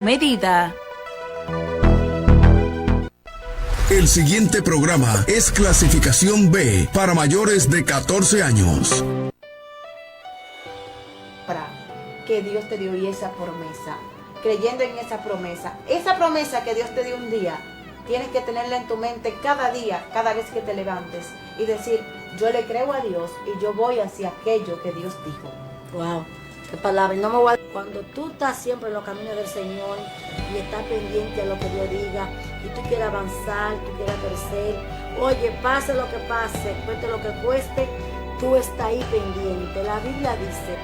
medida. El siguiente programa es clasificación B para mayores de 14 años. Que Dios te dio y esa promesa, creyendo en esa promesa que Dios te dio un día, tienes que tenerla en tu mente cada día, cada vez que te levantes y decir, yo le creo a Dios y yo voy hacia aquello que Dios dijo. Wow, qué palabra. No me voy a... Cuando tú estás siempre en los caminos del Señor y estás pendiente a lo que Dios diga y tú quieres avanzar, tú quieres crecer, oye, pase lo que pase, cueste lo que cueste, tú estás ahí pendiente. La Biblia dice: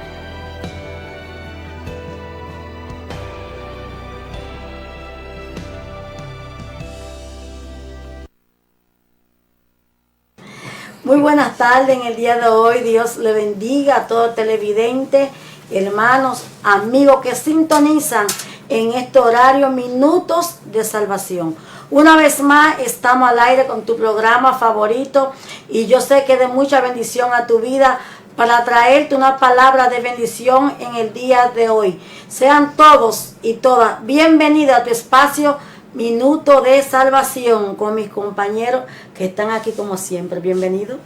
muy buenas tardes en el día de hoy. Dios le bendiga a todo televidente, hermanos, amigos que sintonizan en este horario Minutos de Salvación. Una vez más estamos al aire con tu programa favorito y yo sé que de mucha bendición a tu vida para traerte una palabra de bendición en el día de hoy. Sean todos y todas bienvenidos a tu espacio Minuto de Salvación con mis compañeros que están aquí como siempre. Bienvenidos.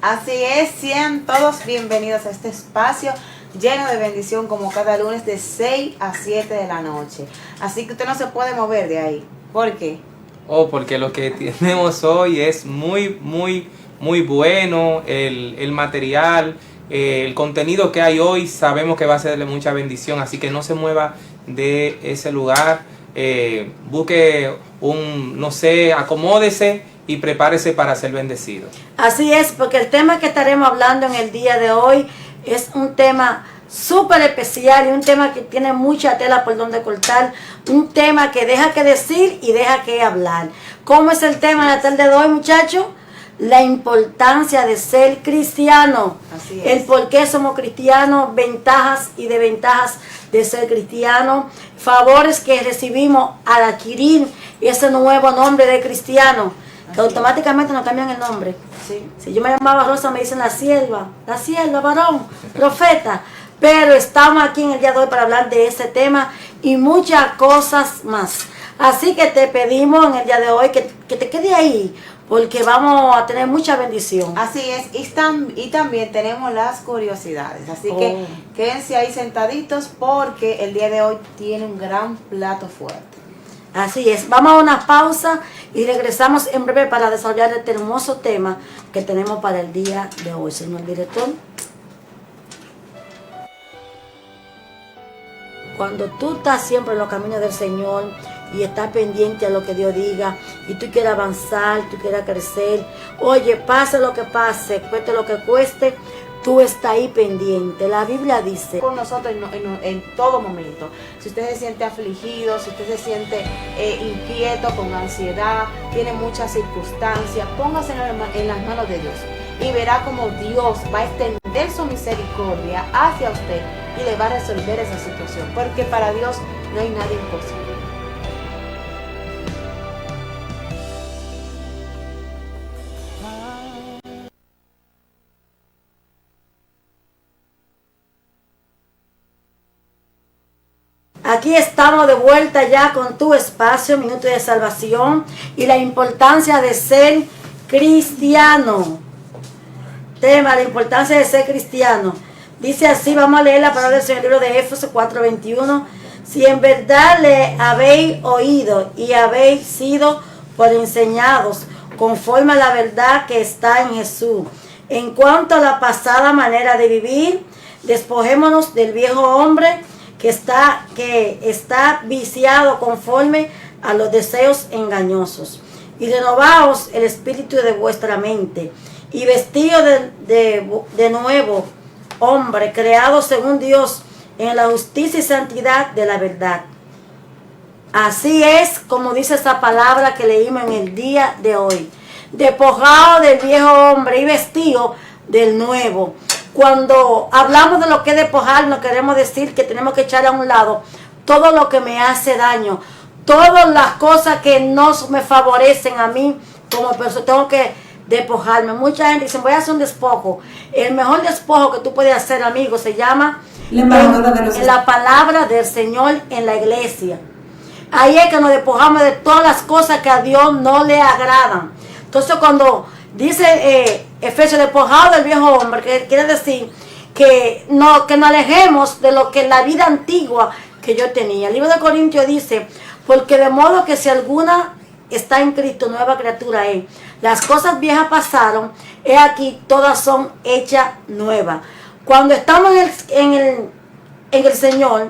Así es, sean todos bienvenidos a este espacio lleno de bendición como cada lunes de 6 a 7 de la noche. Así que usted no se puede mover de ahí. ¿Por qué? Porque lo que tenemos hoy es muy bueno. El material, el contenido que hay hoy sabemos que va a ser de mucha bendición. Así que no se mueva de ese lugar. Busque acomódese y prepárese para ser bendecido. Así es, porque el tema que estaremos hablando en el día de hoy es un tema súper especial y un tema que tiene mucha tela por donde cortar, un tema que deja que decir y deja que hablar. ¿Cómo es el tema de la tarde de hoy, muchachos? La importancia de ser cristiano. Así es. El por qué somos cristianos, ventajas y desventajas de ser cristiano, favores que recibimos al adquirir ese nuevo nombre de cristiano, que automáticamente nos cambian el nombre. Sí. Si yo me llamaba Rosa, me dicen la sierva, varón, profeta. Pero estamos aquí en el día de hoy para hablar de ese tema y muchas cosas más. Así que te pedimos en el día de hoy que te quede ahí, porque vamos a tener mucha bendición. Así es, y también tenemos las curiosidades. Así que quédense ahí sentaditos porque el día de hoy tiene un gran plato fuerte. Así es, vamos a una pausa y regresamos en breve para desarrollar este hermoso tema que tenemos para el día de hoy, señor director. Cuando tú estás siempre en los caminos del Señor y estás pendiente a lo que Dios diga y tú quieres avanzar, tú quieres crecer, oye, pase lo que pase, cueste lo que cueste, tú estás ahí pendiente. La Biblia dice con nosotros en todo momento. Si usted se siente afligido, si usted se siente inquieto, con ansiedad, tiene muchas circunstancias, póngase en las manos de Dios y verá como Dios va a extender su misericordia hacia usted y le va a resolver esa situación, porque para Dios no hay nada imposible. Aquí estamos de vuelta ya con tu espacio, Minuto de Salvación, y la importancia de ser cristiano. Tema, la importancia de ser cristiano. Dice así, vamos a leer la palabra del Señor, el libro de Éfesos 4:21. Si en verdad le habéis oído y habéis sido por enseñados conforme a la verdad que está en Jesús. En cuanto a la pasada manera de vivir, despojémonos del viejo hombre que está viciado conforme a los deseos engañosos, y renovaos el espíritu de vuestra mente, y vestido de nuevo hombre, creado según Dios, en la justicia y santidad de la verdad. Así es como dice esa palabra que leímos en el día de hoy. Despojado del viejo hombre y vestido del nuevo. Cuando hablamos de lo que es despojar, nos queremos decir que tenemos que echar a un lado todo lo que me hace daño, todas las cosas que no me favorecen a mí como persona. Tengo que despojarme. Mucha gente dice, voy a hacer un despojo. El mejor despojo que tú puedes hacer, amigo, se llama en la palabra del Señor en la iglesia. Ahí es que nos despojamos de todas las cosas que a Dios no le agradan. Entonces cuando dice Efesios, despojado del viejo hombre, que quiere decir que nos alejemos de lo que la vida antigua que yo tenía. El libro de Corintios dice, porque de modo que si alguna está en Cristo, nueva criatura es. Las cosas viejas pasaron, he aquí, todas son hechas nuevas. Cuando estamos en el Señor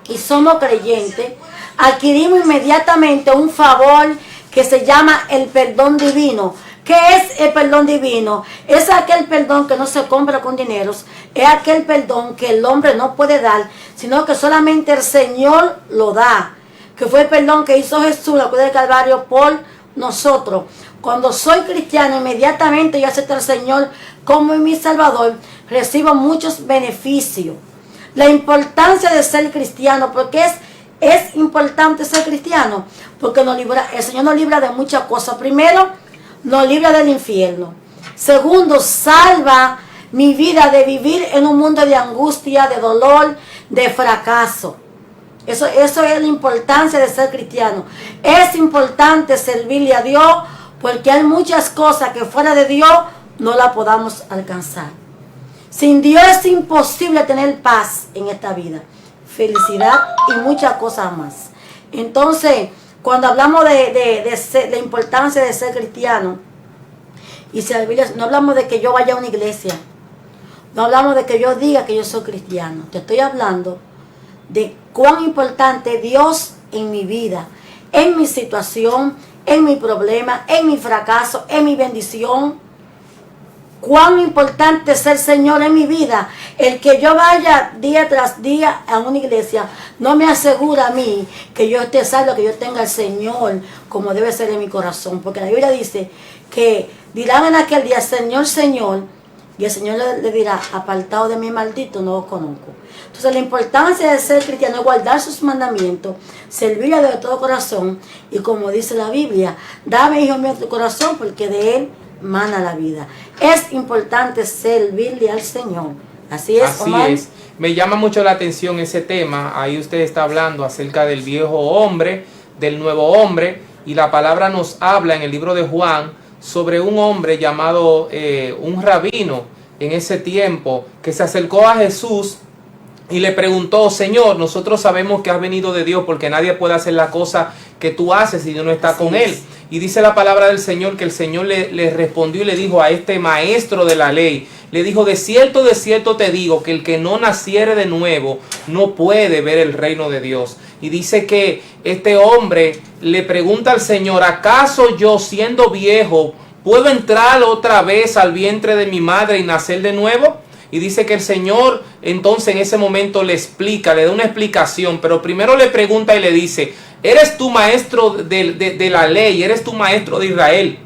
y somos creyentes, adquirimos inmediatamente un favor que se llama el perdón divino. ¿Qué es el perdón divino? Es aquel perdón que no se compra con dineros, es aquel perdón que el hombre no puede dar, sino que solamente el Señor lo da, que fue el perdón que hizo Jesús en la cruz del Calvario por nosotros. Cuando soy cristiano, inmediatamente yo acepto al Señor como mi Salvador, recibo muchos beneficios. La importancia de ser cristiano, porque es importante ser cristiano, porque el Señor nos libra de muchas cosas. Primero, nos libra del infierno. Segundo, salva mi vida de vivir en un mundo de angustia, de dolor, de fracaso. Eso es la importancia de ser cristiano. Es importante servirle a Dios, porque hay muchas cosas que fuera de Dios no la podamos alcanzar. Sin Dios es imposible tener paz en esta vida, felicidad y muchas cosas más. Entonces, cuando hablamos de la importancia de ser cristiano y servir, no hablamos de que yo vaya a una iglesia, no hablamos de que yo diga que yo soy cristiano. Te estoy hablando de cuán importante Dios en mi vida, en mi situación, en mi problema, en mi fracaso, en mi bendición. Cuán importante es el Señor en mi vida. El que yo vaya día tras día a una iglesia no me asegura a mí que yo esté salvo, que yo tenga al Señor como debe ser en mi corazón. Porque la Biblia dice que dirán en aquel día, Señor, Señor, y el Señor le dirá, apartado de mí, maldito, no os conozco. Entonces la importancia de ser cristiano es guardar sus mandamientos, servirle de todo corazón, y como dice la Biblia, dame, hijo mío, tu corazón, porque de él mana la vida. Es importante servirle al Señor. Así es, así Omar. es. Me llama mucho la atención ese tema. Ahí usted está hablando acerca del viejo hombre, del nuevo hombre, y la palabra nos habla en el libro de Juan sobre un hombre llamado un rabino en ese tiempo, que se acercó a Jesús y le preguntó, Señor, nosotros sabemos que has venido de Dios, porque nadie puede hacer la cosa que tú haces si Dios no está con él. Y dice la palabra del Señor que el Señor le respondió y le dijo a este maestro de la ley, le dijo, de cierto te digo, que el que no naciere de nuevo no puede ver el reino de Dios. Y dice que este hombre le pregunta al Señor, ¿acaso yo, siendo viejo, puedo entrar otra vez al vientre de mi madre y nacer de nuevo? Y dice que el Señor entonces en ese momento le explica, le da una explicación, pero primero le pregunta y le dice, ¿eres tú maestro de la ley? ¿Eres tú maestro de Israel?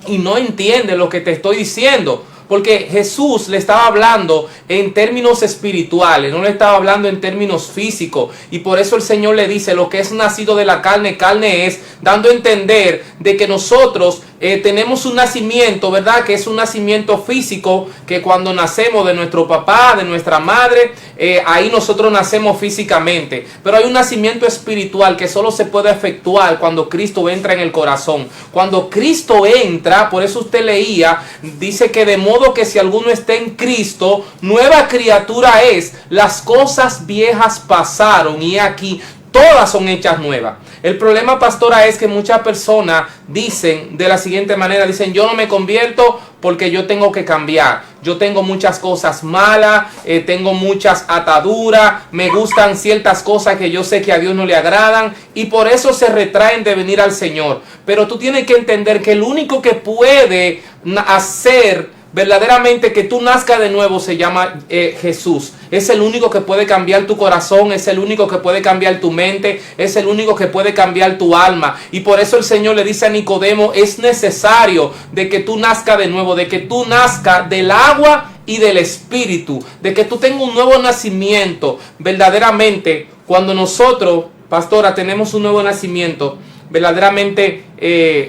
Y no entiende lo que te estoy diciendo, porque Jesús le estaba hablando en términos espirituales, no le estaba hablando en términos físicos. Y por eso el Señor le dice, lo que es nacido de la carne, carne es, dando a entender de que nosotros tenemos un nacimiento, ¿verdad? Que es un nacimiento físico, que cuando nacemos de nuestro papá, de nuestra madre, ahí nosotros nacemos físicamente. Pero hay un nacimiento espiritual que solo se puede efectuar cuando Cristo entra en el corazón. Cuando Cristo entra, por eso usted leía, dice que de modo que si alguno está en Cristo, nueva criatura es, las cosas viejas pasaron y aquí todas son hechas nuevas. El problema, pastora, es que muchas personas dicen de la siguiente manera, dicen, yo no me convierto porque yo tengo que cambiar. Yo tengo muchas cosas malas, tengo muchas ataduras, me gustan ciertas cosas que yo sé que a Dios no le agradan y por eso se retraen de venir al Señor. Pero tú tienes que entender que el único que puede hacer verdaderamente que tú nazcas de nuevo se llama Jesús. Es el único que puede cambiar tu corazón, es el único que puede cambiar tu mente, es el único que puede cambiar tu alma. Y por eso el Señor le dice a Nicodemo, es necesario de que tú nazcas de nuevo, de que tú nazcas del agua y del Espíritu, de que tú tengas un nuevo nacimiento. Verdaderamente, cuando nosotros, pastora, tenemos un nuevo nacimiento, verdaderamente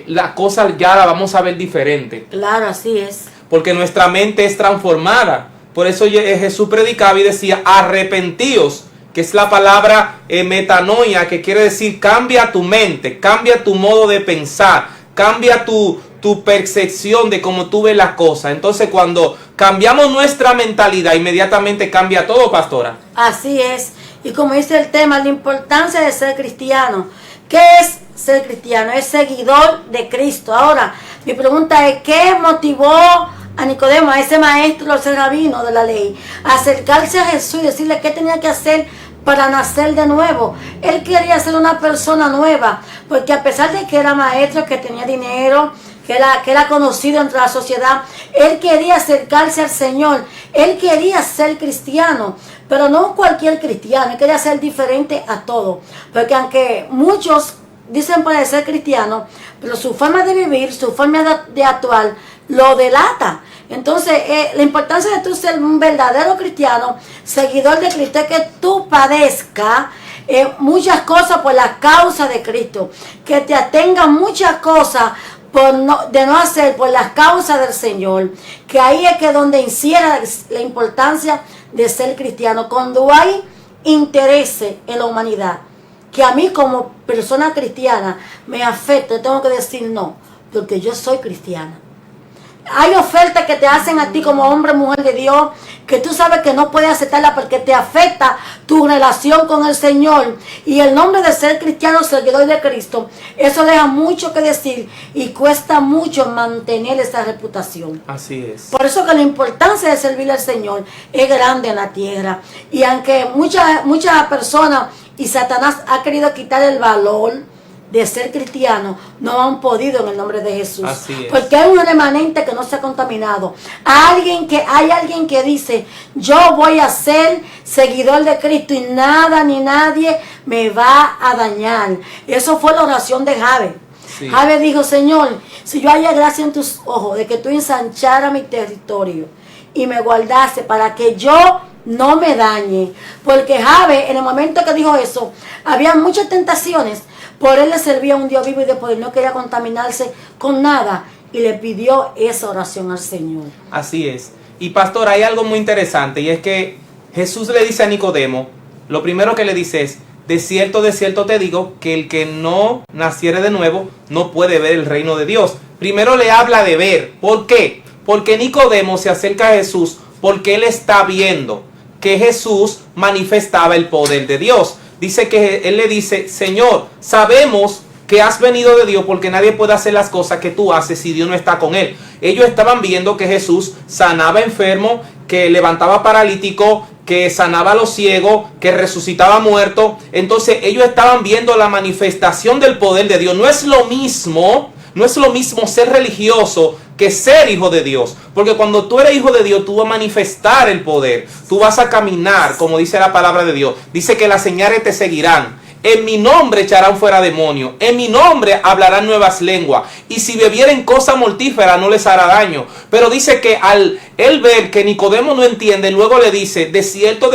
la cosa ya la vamos a ver diferente. Claro, así es. Porque nuestra mente es transformada. Por eso Jesús predicaba y decía, arrepentíos que es la palabra metanoia, que quiere decir cambia tu mente, cambia tu modo de pensar, cambia tu percepción de cómo tú ves las cosas. Entonces, cuando cambiamos nuestra mentalidad, inmediatamente cambia todo, pastora. Así es. Y como dice el tema, la importancia de ser cristiano. ¿Qué es ser cristiano? Es seguidor de Cristo. Ahora, mi pregunta es, ¿qué motivó a Nicodemo, a ese maestro, ese rabino de la ley, a acercarse a Jesús y decirle qué tenía que hacer para nacer de nuevo? Él quería ser una persona nueva, porque a pesar de que era maestro, que tenía dinero, que era conocido entre la sociedad, él quería acercarse al Señor, él quería ser cristiano, pero no cualquier cristiano, él quería ser diferente a todo, porque aunque muchos dicen poder ser cristianos, pero su forma de vivir, su forma de actuar, lo delata. Entonces, la importancia de tú ser un verdadero cristiano, seguidor de Cristo, es que tú padezcas muchas cosas por la causa de Cristo, que te atengan muchas cosas de no hacer por las causas del Señor, que ahí es que donde incide la importancia de ser cristiano. Cuando hay interés en la humanidad, que a mí como persona cristiana me afecta, tengo que decir no, porque yo soy cristiana. Hay ofertas que te hacen a ti como hombre o mujer de Dios, que tú sabes que no puedes aceptarla porque te afecta tu relación con el Señor. Y el nombre de ser cristiano, seguidor de Cristo, eso deja mucho que decir y cuesta mucho mantener esa reputación. Así es. Por eso que la importancia de servir al Señor es grande en la tierra. Y aunque muchas personas y Satanás ha querido quitar el valor de ser cristiano, no han podido en el nombre de Jesús. Así es. Porque hay un remanente que no se ha contaminado. Hay alguien que dice, yo voy a ser seguidor de Cristo y nada ni nadie me va a dañar. Eso fue la oración de Jabe. Sí. Jabe dijo, Señor, si yo haya gracia en tus ojos de que tú ensancharas mi territorio y me guardase para que yo no me dañe. Porque Jabe, en el momento que dijo eso, había muchas tentaciones. Por él le servía un Dios vivo y de poder, no quería contaminarse con nada. Y le pidió esa oración al Señor. Así es. Y pastor, hay algo muy interesante, y es que Jesús le dice a Nicodemo, lo primero que le dice es, de cierto te digo, que el que no naciere de nuevo no puede ver el reino de Dios. Primero le habla de ver. ¿Por qué? Porque Nicodemo se acerca a Jesús porque él está viendo que Jesús manifestaba el poder de Dios. Dice que él le dice, Señor, sabemos que has venido de Dios porque nadie puede hacer las cosas que tú haces si Dios no está con él. Ellos estaban viendo que Jesús sanaba enfermo, que levantaba paralítico, que sanaba a los ciegos, que resucitaba muertos. Entonces ellos estaban viendo la manifestación del poder de Dios. No es lo mismo ser religioso que ser hijo de Dios. Porque cuando tú eres hijo de Dios, tú vas a manifestar el poder. Tú vas a caminar, como dice la palabra de Dios. Dice que las señales te seguirán. En mi nombre echarán fuera demonios. En mi nombre hablarán nuevas lenguas. Y si bebieren cosa mortífera no les hará daño. Pero dice que al él ver que Nicodemo no entiende, luego le dice, de cierto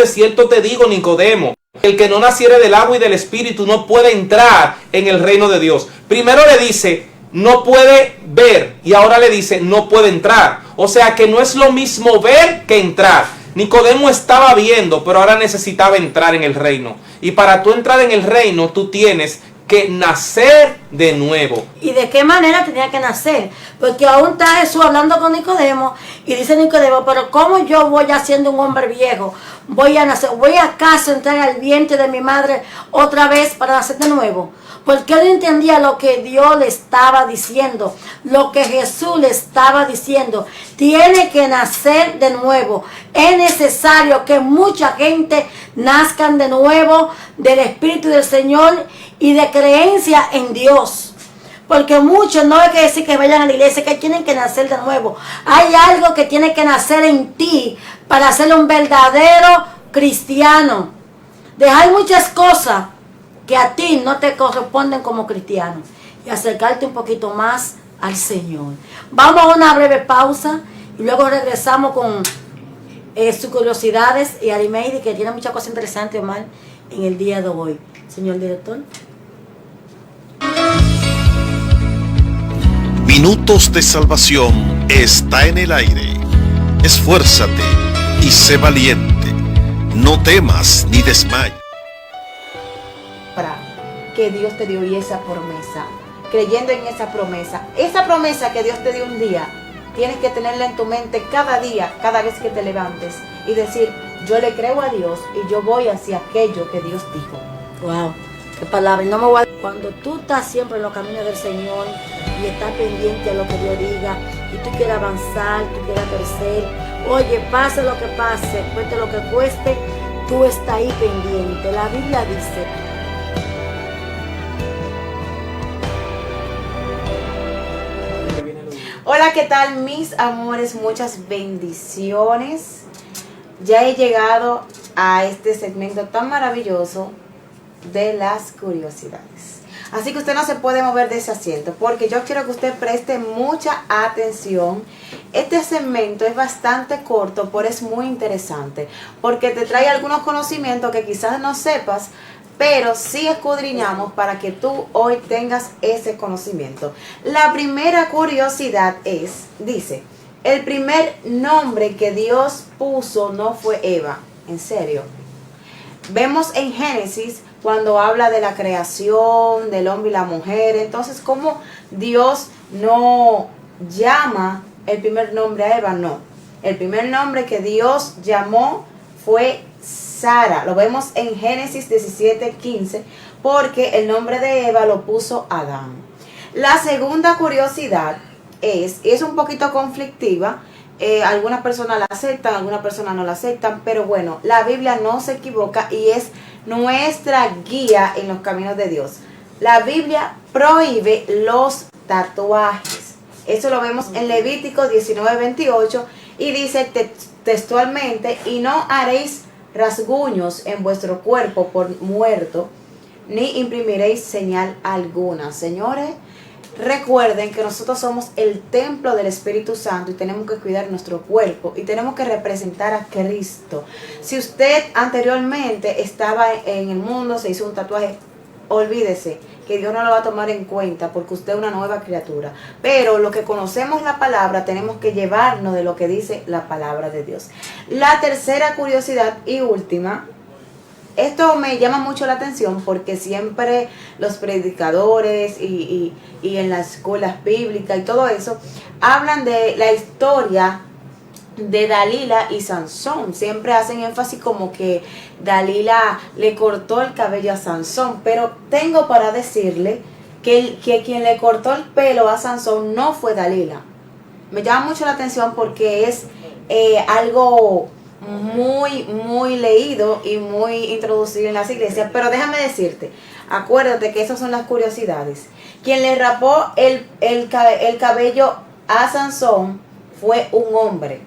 te digo, Nicodemo, el que no naciere del agua y del espíritu no puede entrar en el reino de Dios. Primero le dice, no puede ver, y ahora le dice, no puede entrar. O sea que no es lo mismo ver que entrar. Nicodemo estaba viendo, pero ahora necesitaba entrar en el reino. Y para tú entrar en el reino, tú tienes que nacer de nuevo. ¿Y de qué manera tenía que nacer? Porque aún está Jesús hablando con Nicodemo y dice Nicodemo, pero ¿cómo yo voy siendo un hombre viejo? Voy a nacer, ¿voy acaso a entrar al vientre de mi madre otra vez para nacer de nuevo? Porque él entendía lo que Dios le estaba diciendo, lo que Jesús le estaba diciendo. Tiene que nacer de nuevo. Es necesario que mucha gente nazcan de nuevo del Espíritu del Señor y de creencia en Dios. Porque muchos no hay que decir que vayan a la iglesia, que tienen que nacer de nuevo. Hay algo que tiene que nacer en ti para ser un verdadero cristiano. Dejar muchas cosas que a ti no te corresponden como cristiano y acercarte un poquito más al Señor. Vamos a una breve pausa y luego regresamos con sus curiosidades y Arimeidi, que tiene muchas cosas interesantes, Omar, en el día de hoy. Señor director. Minutos de Salvación está en el aire. Esfuérzate y sé valiente. No temas ni desmayes. que Dios te dio y esa promesa, creyendo en esa promesa que Dios te dio un día, tienes que tenerla en tu mente cada día, cada vez que te levantes y decir, yo le creo a Dios y yo voy hacia aquello que Dios dijo. Wow, qué palabra. Y no me voy a... Cuando tú estás siempre en los caminos del Señor y estás pendiente a lo que Dios diga y tú quieres avanzar, tú quieres crecer, oye, pase lo que pase, cueste lo que cueste, tú estás ahí pendiente. La Biblia dice... Hola, ¿qué tal mis amores? Muchas bendiciones. Ya he llegado a este segmento tan maravilloso de las curiosidades. Así que usted no se puede mover de ese asiento porque yo quiero que usted preste mucha atención. Este segmento es bastante corto, pero es muy interesante porque te trae algunos conocimientos que quizás no sepas, pero sí escudriñamos para que tú hoy tengas ese conocimiento. La primera curiosidad dice, el primer nombre que Dios puso no fue Eva. ¿En serio? Vemos en Génesis cuando habla de la creación del hombre y la mujer, entonces ¿cómo Dios no llama el primer nombre a Eva? No, el primer nombre que Dios llamó fue Sara. Lo vemos en Génesis 17:15, porque el nombre de Eva lo puso Adán. La segunda curiosidad es un poquito conflictiva. Algunas personas la aceptan, algunas personas no la aceptan, pero bueno, la Biblia no se equivoca y es nuestra guía en los caminos de Dios. La Biblia prohíbe los tatuajes. Eso lo vemos en Levítico 19:28 y dice textualmente, y no haréis rasguños en vuestro cuerpo por muerto, ni imprimiréis señal alguna. Señores, recuerden que nosotros somos el templo del Espíritu Santo y tenemos que cuidar nuestro cuerpo y tenemos que representar a Cristo. Si usted anteriormente estaba en el mundo, se hizo un tatuaje, olvídese que Dios no lo va a tomar en cuenta porque usted es una nueva criatura. Pero lo que conocemos la palabra, tenemos que llevarnos de lo que dice la palabra de Dios. La tercera curiosidad y última, esto me llama mucho la atención porque siempre los predicadores y en las escuelas bíblicas y todo eso hablan de la historia de Dalila y Sansón. Siempre hacen énfasis como que Dalila le cortó el cabello a Sansón, pero tengo para decirle que quien le cortó el pelo a Sansón no fue Dalila. Me llama mucho la atención porque es algo muy leído y muy introducido en las iglesias, pero déjame decirte, acuérdate que esas son las curiosidades. Quien le rapó el cabello a Sansón fue un hombre.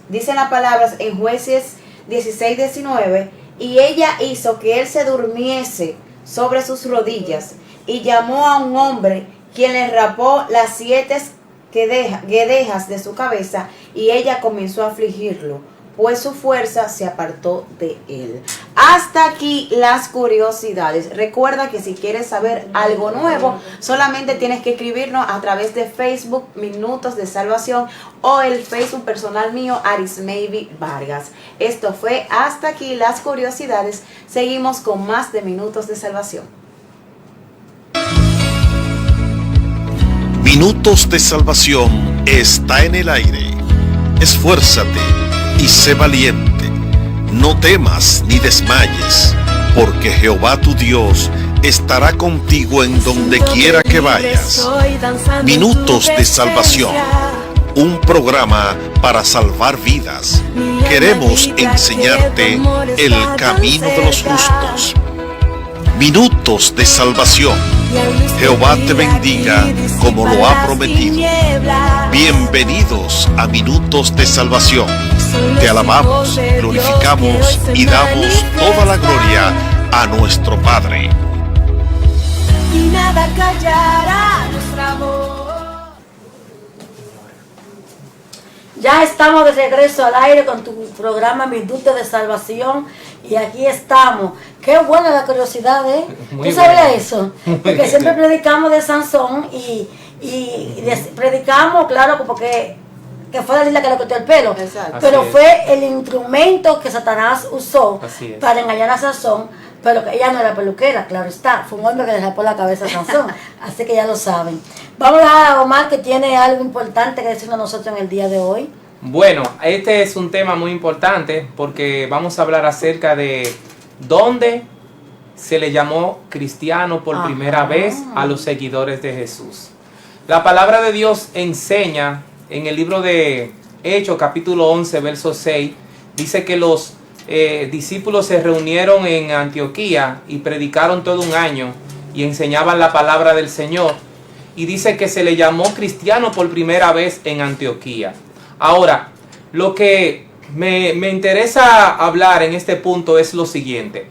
Dicen las palabras en Jueces 16:19, y ella hizo que él se durmiese sobre sus rodillas y llamó a un hombre, quien le rapó las 7 guedejas de su cabeza, y ella comenzó a afligirlo, pues su fuerza se apartó de él. Hasta aquí las curiosidades. Recuerda que si quieres saber algo nuevo, solamente tienes que escribirnos a través de Facebook, Minutos de Salvación, o el Facebook personal mío, Arismaybe Vargas. Esto fue hasta aquí las curiosidades. Seguimos con más de Minutos de Salvación. Minutos de Salvación está en el aire. Esfuérzate y sé valiente, no temas ni desmayes, porque Jehová tu Dios estará contigo en donde quiera que vayas. Minutos de Salvación, un programa para salvar vidas. Queremos enseñarte el camino de los justos. Minutos de Salvación. Jehová te bendiga como lo ha prometido. Bienvenidos a Minutos de Salvación. Te alabamos, glorificamos y damos toda la gloria a nuestro Padre. Y nada callará nuestra voz. Ya estamos de regreso al aire con tu programa Minutos de Salvación y aquí estamos. Qué buena la curiosidad, ¿eh? ¿Tú sabías eso? Porque siempre predicamos de Sansón y predicamos, claro, porque que fue Dalila que le cortó el pelo. Exacto. Pero fue el instrumento que Satanás usó para engañar a Sansón Pero que ella no era peluquera, claro está. Fue un hombre que le rapó la cabeza a Sansón. Así que ya lo saben. Vamos a Omar, que tiene algo importante que decirnos a nosotros en el día de hoy. Bueno, este es un tema muy importante porque vamos a hablar acerca de dónde se le llamó cristiano por primera vez a los seguidores de Jesús. La palabra de Dios enseña en el libro de Hechos, capítulo 11, verso 6, dice que los discípulos se reunieron en Antioquía y predicaron todo un año y enseñaban la palabra del Señor. Y dice que se le llamó cristiano por primera vez en Antioquía. Ahora, lo que me interesa hablar en este punto es lo siguiente.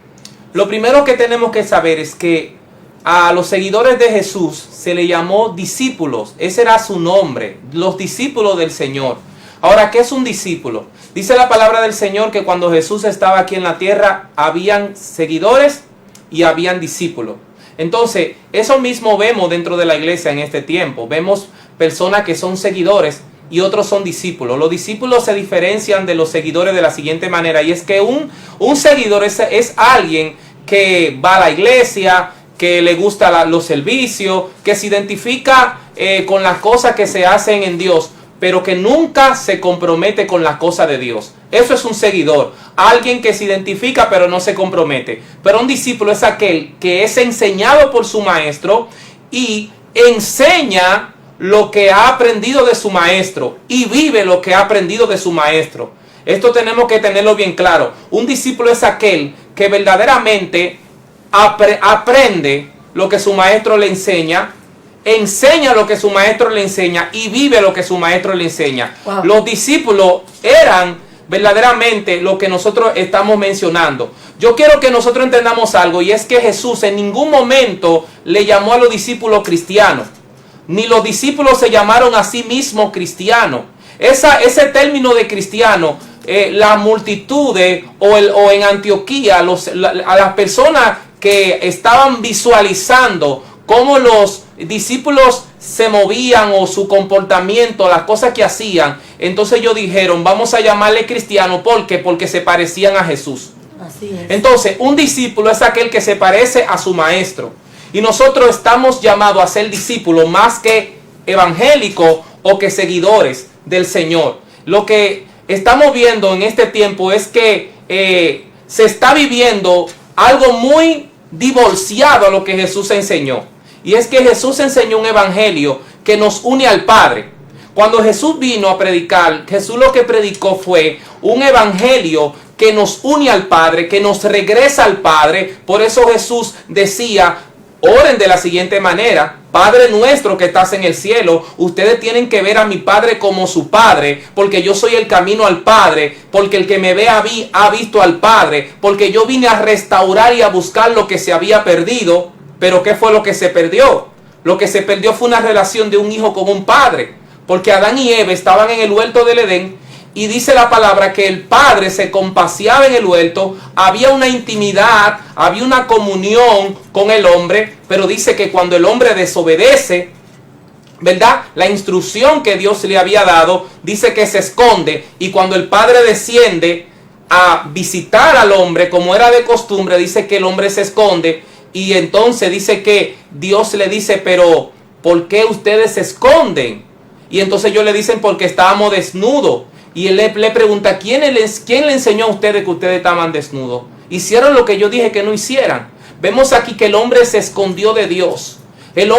Lo primero que tenemos que saber es que a los seguidores de Jesús se le llamó discípulos. Ese era su nombre, los discípulos del Señor. Ahora, ¿qué es un discípulo? Dice la palabra del Señor que cuando Jesús estaba aquí en la tierra, habían seguidores y habían discípulos. Entonces, eso mismo vemos dentro de la iglesia en este tiempo. Vemos personas que son seguidores y otros son discípulos. Los discípulos se diferencian de los seguidores de la siguiente manera, y es que un seguidor es alguien que va a la iglesia, que le gusta los servicios, que se identifica con las cosas que se hacen en Dios, pero que nunca se compromete con las cosas de Dios. Eso es un seguidor, alguien que se identifica pero no se compromete. Pero un discípulo es aquel que es enseñado por su maestro y enseña lo que ha aprendido de su maestro y vive lo que ha aprendido de su maestro. Esto tenemos que tenerlo bien claro. Un discípulo es aquel que verdaderamente aprende lo que su maestro le enseña lo que su maestro le enseña y vive lo que su maestro le enseña. Wow. Los discípulos eran verdaderamente lo que nosotros estamos mencionando. Yo quiero que nosotros entendamos algo, y es que Jesús en ningún momento le llamó a los discípulos cristianos, ni los discípulos se llamaron a sí mismos cristianos. Ese término de cristiano, la multitud o en Antioquía, a las personas que estaban visualizando cómo los discípulos se movían o su comportamiento, las cosas que hacían, entonces ellos dijeron, vamos a llamarle cristiano. ¿Por qué? Porque se parecían a Jesús. Así es. Entonces, un discípulo es aquel que se parece a su maestro. Y nosotros estamos llamados a ser discípulos más que evangélicos o que seguidores del Señor. Lo que estamos viendo en este tiempo es que se está viviendo algo muy divorciado a lo que Jesús enseñó. Y es que Jesús enseñó un evangelio que nos une al Padre. Cuando Jesús vino a predicar, Jesús lo que predicó fue un evangelio que nos une al Padre, que nos regresa al Padre. Por eso Jesús decía, oren de la siguiente manera: Padre nuestro que estás en el cielo, ustedes tienen que ver a mi Padre como su Padre, porque yo soy el camino al Padre, porque el que me ve a mí ha visto al Padre, porque yo vine a restaurar y a buscar lo que se había perdido. Pero ¿qué fue lo que se perdió? Lo que se perdió fue una relación de un hijo con un padre, porque Adán y Eva estaban en el huerto del Edén, y dice la palabra que el padre se compaseaba en el huerto, había una intimidad, había una comunión con el hombre, pero dice que cuando el hombre desobedece, ¿verdad?, la instrucción que Dios le había dado, dice que se esconde, y cuando el padre desciende a visitar al hombre, como era de costumbre, dice que el hombre se esconde. Y entonces dice que Dios le dice, pero ¿por qué ustedes se esconden? Y entonces ellos le dicen, porque estábamos desnudos. Y él le pregunta, ¿quién le enseñó a ustedes que ustedes estaban desnudos? Hicieron lo que yo dije que no hicieran. Vemos aquí que el hombre se escondió de Dios. El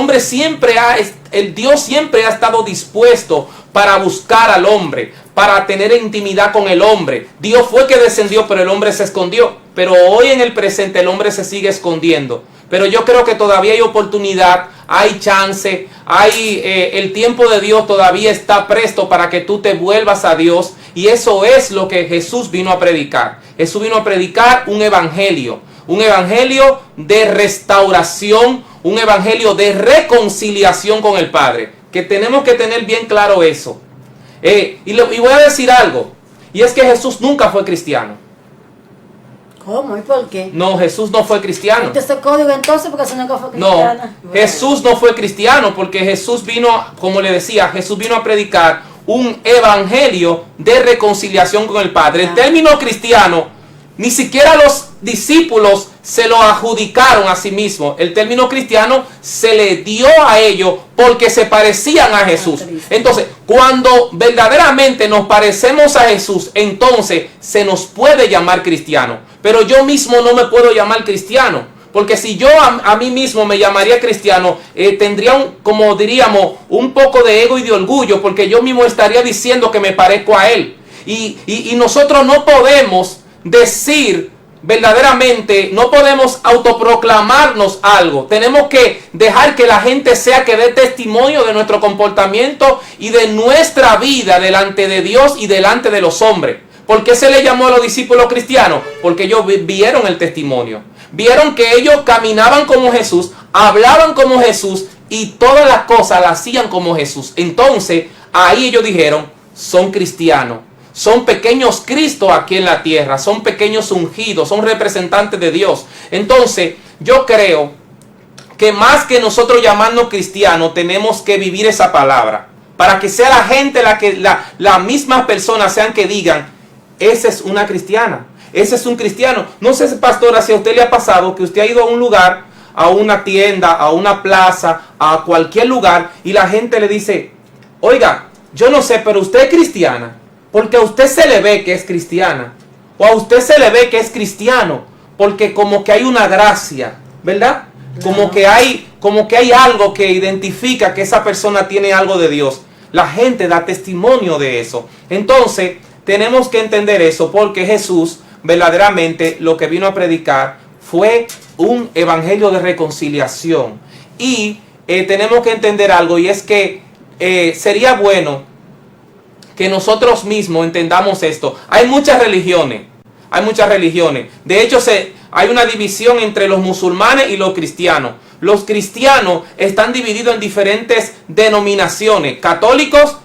Dios siempre ha estado dispuesto para buscar al hombre, para tener intimidad con el hombre. Dios fue que descendió, pero el hombre se escondió. Pero hoy en el presente el hombre se sigue escondiendo. Pero yo creo que todavía hay oportunidad, hay chance, el tiempo de Dios todavía está presto para que tú te vuelvas a Dios. Y eso es lo que Jesús vino a predicar. Jesús vino a predicar un evangelio de restauración, un evangelio de reconciliación con el Padre. Que tenemos que tener bien claro eso. Y voy a decir algo, y es que Jesús nunca fue cristiano. ¿Cómo? ¿Y por qué? No, Jesús no fue cristiano. ¿Este es el código entonces? Porque si nunca fue cristiano. No, Jesús no fue cristiano, porque Jesús vino, como le decía, Jesús vino a predicar un evangelio de reconciliación con el Padre. El término cristiano, ni siquiera los discípulos se lo adjudicaron a sí mismos. El término cristiano se le dio a ellos porque se parecían a Jesús. Entonces, cuando verdaderamente nos parecemos a Jesús, entonces se nos puede llamar cristiano. Pero yo mismo no me puedo llamar cristiano, porque si yo a mí mismo me llamaría cristiano, tendría como diríamos, un poco de ego y de orgullo, porque yo mismo estaría diciendo que me parezco a Él. Y nosotros no podemos decir verdaderamente, no podemos autoproclamarnos algo. Tenemos que dejar que la gente sea que dé testimonio de nuestro comportamiento y de nuestra vida delante de Dios y delante de los hombres. ¿Por qué se le llamó a los discípulos cristianos? Porque ellos vieron el testimonio. Vieron que ellos caminaban como Jesús, hablaban como Jesús y todas las cosas las hacían como Jesús. Entonces, ahí ellos dijeron, son cristianos. Son pequeños Cristo aquí en la tierra, son pequeños ungidos, son representantes de Dios. Entonces, yo creo que más que nosotros llamarnos cristianos, tenemos que vivir esa palabra. Para que sea la gente, las mismas personas sean que digan, esa es una cristiana, ese es un cristiano. No sé, pastora, si a usted le ha pasado que usted ha ido a un lugar, a una tienda, a una plaza, a cualquier lugar, y la gente le dice, oiga, yo no sé, pero usted es cristiana. Porque a usted se le ve que es cristiana. O a usted se le ve que es cristiano. Porque como que hay una gracia, ¿verdad? Como que hay algo que identifica que esa persona tiene algo de Dios. La gente da testimonio de eso. Entonces, tenemos que entender eso, porque Jesús verdaderamente lo que vino a predicar fue un evangelio de reconciliación. Y tenemos que entender algo, y es que sería bueno que nosotros mismos entendamos esto. Hay muchas religiones. De hecho, hay una división entre los musulmanes y los cristianos. Los cristianos están divididos en diferentes denominaciones. Católicos,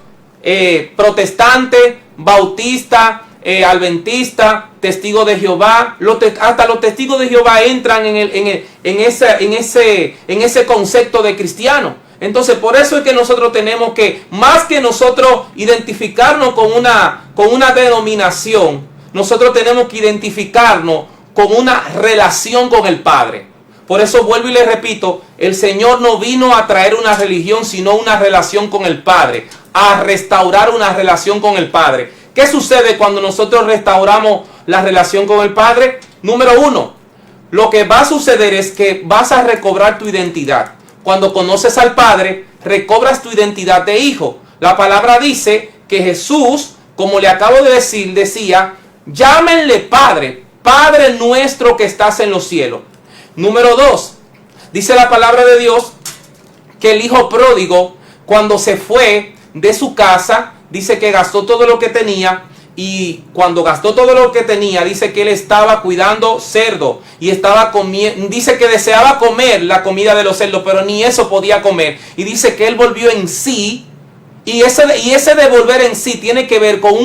protestantes, bautistas, adventistas, testigos de Jehová. Hasta los testigos de Jehová entran en ese concepto de cristiano. Entonces, por eso es que nosotros tenemos que, más que nosotros identificarnos con una denominación, nosotros tenemos que identificarnos con una relación con el Padre. Por eso vuelvo y le repito, el Señor no vino a traer una religión, sino una relación con el Padre, a restaurar una relación con el Padre. ¿Qué sucede cuando nosotros restauramos la relación con el Padre? Número uno, lo que va a suceder es que vas a recobrar tu identidad. Cuando conoces al Padre, recobras tu identidad de hijo. La palabra dice que Jesús, como le acabo de decir, decía, llámenle Padre, Padre nuestro que estás en los cielos. Número 2, dice la palabra de Dios que el hijo pródigo, cuando se fue de su casa, dice que gastó todo lo que tenía. Y cuando gastó todo lo que tenía, dice que él estaba cuidando cerdo y estaba comiendo, dice que deseaba comer la comida de los cerdos, pero ni eso podía comer. Y dice que él volvió en sí, y ese de volver en sí tiene que ver con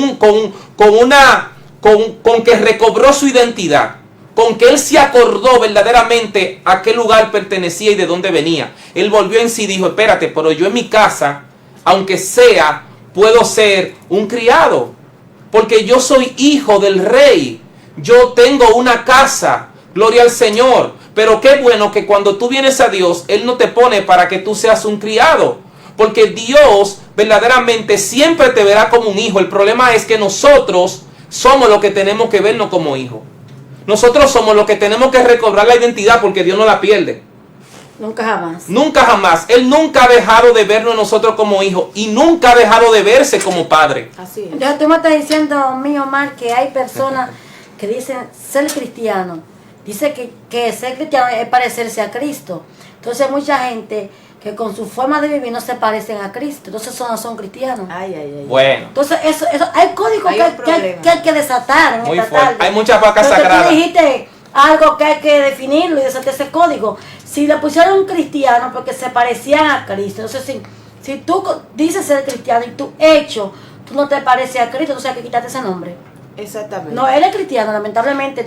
que recobró su identidad, con que él se acordó verdaderamente a qué lugar pertenecía y de dónde venía. Él volvió en sí y dijo, espérate, pero yo en mi casa, aunque sea, puedo ser un criado. Porque yo soy hijo del rey. Yo tengo una casa. Gloria al Señor. Pero qué bueno que cuando tú vienes a Dios, Él no te pone para que tú seas un criado. Porque Dios verdaderamente siempre te verá como un hijo. El problema es que nosotros somos los que tenemos que vernos como hijos. Nosotros somos los que tenemos que recobrar la identidad, porque Dios no la pierde. Nunca jamás. Nunca jamás. Él nunca ha dejado de vernos nosotros como hijos y nunca ha dejado de verse como padre. Así es. Entonces tú me estás diciendo, mío, Omar, que hay personas que dicen ser cristiano. Dice que ser cristiano es parecerse a Cristo. Entonces hay mucha gente que con su forma de vivir no se parecen a Cristo. Entonces no son cristianos. Ay. Bueno. Entonces eso hay códigos que hay que desatar en Muy esta fuerte. tarde. Hay muchas vacas Entonces, sagradas. tú dijiste algo que hay que definirlo y desatar ese código. Si le pusieron un cristiano porque se parecían a Cristo, entonces si tú dices ser cristiano y tu hecho, tú no te pareces a Cristo, entonces hay que quitarte ese nombre. Exactamente. No eres cristiano, lamentablemente